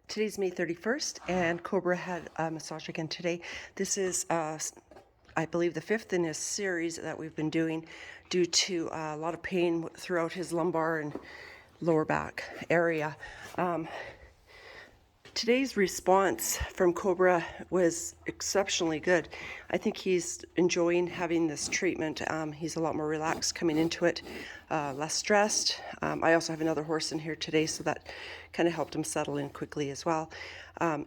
Today's May 31st, and Cobra had a massage again today. This is, I believe, the fifth in his series that we've been doing due to a lot of pain throughout his lumbar and lower back area. Today's response from Cobra was exceptionally good. I think he's enjoying having this treatment. He's a lot more relaxed coming into it, less stressed. I also have another horse in here today, so that kind of helped him settle in quickly as well.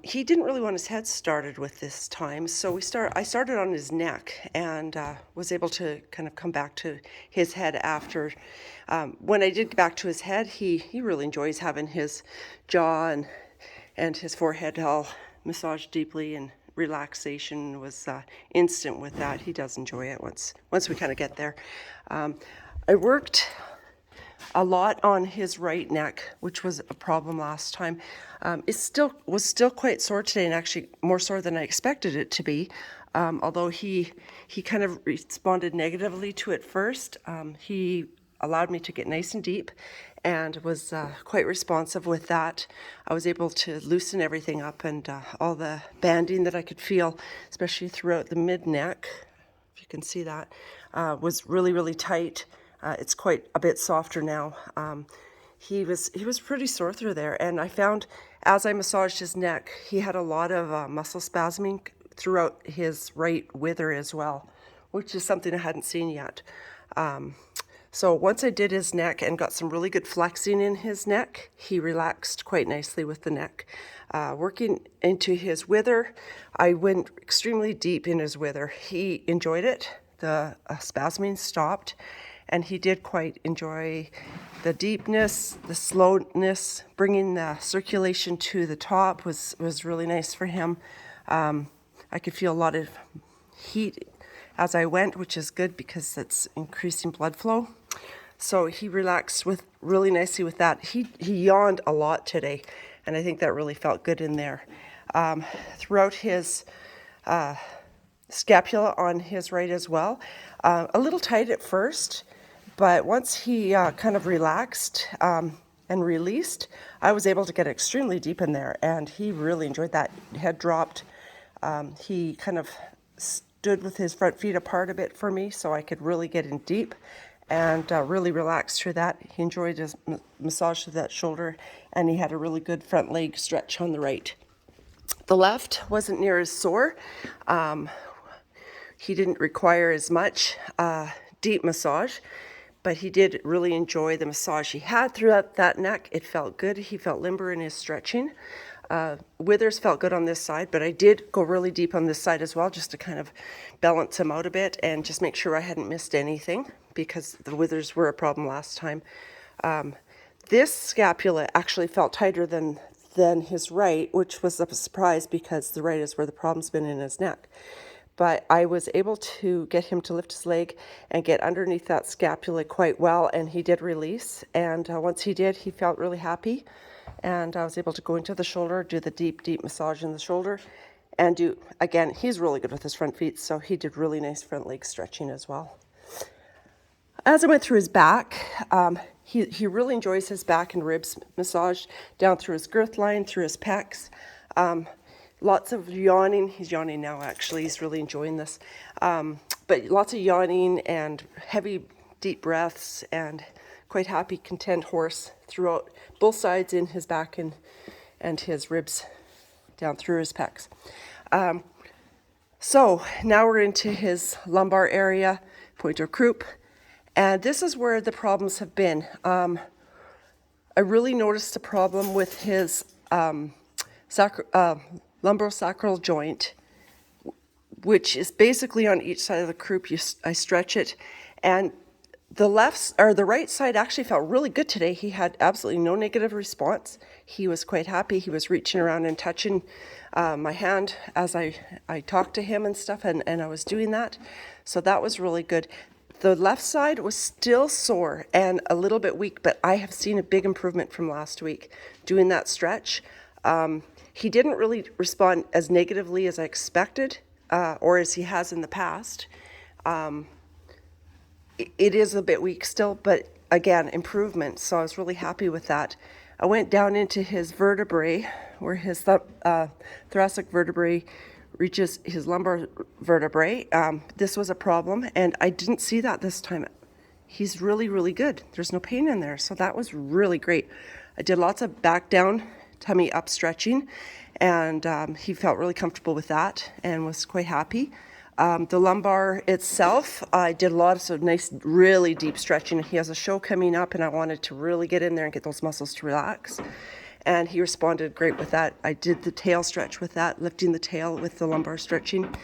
He didn't really want his head started with this time, so I started on his neck and was able to kind of come back to his head after. When I did get back to his head, he really enjoys having his jaw and his forehead all massaged deeply, and relaxation was instant with that. He does enjoy it once we kind of get there. I worked a lot on his right neck, which was a problem last time. It was still quite sore today, and actually more sore than I expected it to be. Although he kind of responded negatively to it first. He allowed me to get nice and deep and was quite responsive with that. I was able to loosen everything up, and all the banding that I could feel, especially throughout the mid-neck, if you can see that, was really tight. It's quite a bit softer now. He was pretty sore through there, and I found as I massaged his neck, he had a lot of muscle spasming throughout his right wither as well, which is something I hadn't seen yet. So once I did his neck and got some really good flexing in his neck, he relaxed quite nicely with the neck. Working into his wither, I went extremely deep in his wither. He enjoyed it. The spasming stopped, and he did quite enjoy the deepness, the slowness. Bringing the circulation to the top was really nice for him. I could feel a lot of heat as I went, which is good because it's increasing blood flow. So he relaxed really nicely with that. He yawned a lot today, and I think that really felt good in there. Throughout his scapula on his right as well, a little tight at first, but once he kind of relaxed and released, I was able to get extremely deep in there, and he really enjoyed that. Head dropped. He kind of stood with his front feet apart a bit for me, so I could really get in deep and really relax through that. He enjoyed his massage to that shoulder, and he had a really good front leg stretch on the right. The left wasn't near as sore. He didn't require as much deep massage, but he did really enjoy the massage he had throughout that neck. It felt good. He felt limber in his stretching. Withers felt good on this side, but I did go really deep on this side as well, just to kind of balance him out a bit and just make sure I hadn't missed anything, because the withers were a problem last time. This scapula actually felt tighter than his right, which was a surprise because the right is where the problem's been in his neck. But I was able to get him to lift his leg and get underneath that scapula quite well, and he did release. And once he did, he felt really happy. And I was able to go into the shoulder, do the deep massage in the shoulder, and again, he's really good with his front feet, so he did really nice front leg stretching as well. As I went through his back, he really enjoys his back and ribs massage down through his girth line, through his pecs. Lots of yawning. He's yawning now, actually. He's really enjoying this. But lots of yawning and heavy, deep breaths, and quite happy, content horse throughout both sides in his back and his ribs down through his pecs. So now we're into his lumbar area, point of croup, and this is where the problems have been. I really noticed a problem with his lumbosacral joint, which is basically on each side of the croup. I stretch it, and the right side actually felt really good today. He had absolutely no negative response. He was quite happy. He was reaching around and touching my hand as I talked to him and stuff, and I was doing that. So that was really good. The left side was still sore and a little bit weak, but I have seen a big improvement from last week doing that stretch. He didn't really respond as negatively as I expected, or as he has in the past. It is a bit weak still, but again, improvement. So I was really happy with that. I went down into his vertebrae, where his thoracic vertebrae reaches his lumbar vertebrae. This was a problem, and I didn't see that this time. He's really, really good. There's no pain in there, so that was really great. I did lots of back down, tummy up stretching, and he felt really comfortable with that and was quite happy. The lumbar itself, I did a lot of nice, really deep stretching. He has a show coming up, and I wanted to really get in there and get those muscles to relax. And he responded great with that. I did the tail stretch with that, lifting the tail with the lumbar stretching.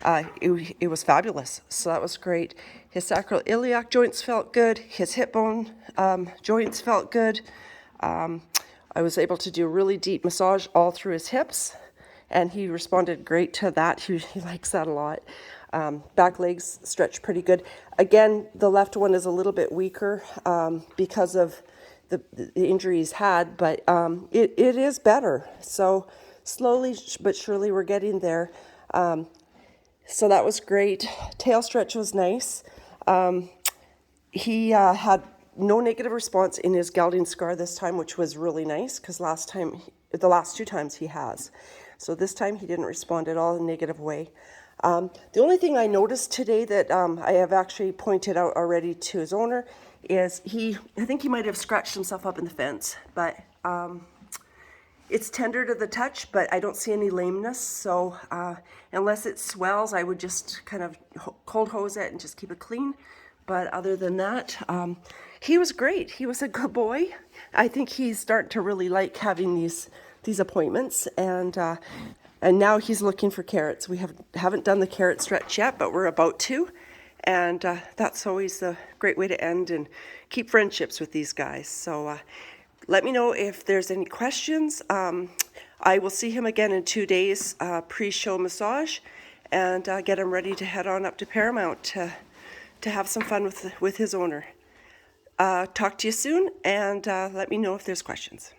It was fabulous, so that was great. His sacroiliac joints felt good. His hip bone joints felt good. I was able to do a really deep massage all through his hips, and he responded great to that. He likes that a lot. Back legs stretched pretty good. Again, the left one is a little bit weaker because of the injury he's had, but it is better. So slowly but surely we're getting there. So that was great. Tail stretch was nice. He had no negative response in his gelding scar this time, which was really nice because the last 2 times he has. So this time he didn't respond at all in a negative way. The only thing I noticed today that I have actually pointed out already to his owner is I think he might have scratched himself up in the fence, but it's tender to the touch, but I don't see any lameness. So unless it swells, I would just kind of cold hose it and just keep it clean. But other than that, he was great. He was a good boy. I think he's starting to really like having these appointments, and now he's looking for carrots. We haven't done the carrot stretch yet, but we're about to. And that's always a great way to end and keep friendships with these guys. So let me know if there's any questions. I will see him again in 2 days, pre-show massage, and get him ready to head on up to Paramount to have some fun with his owner. Talk to you soon, and let me know if there's questions.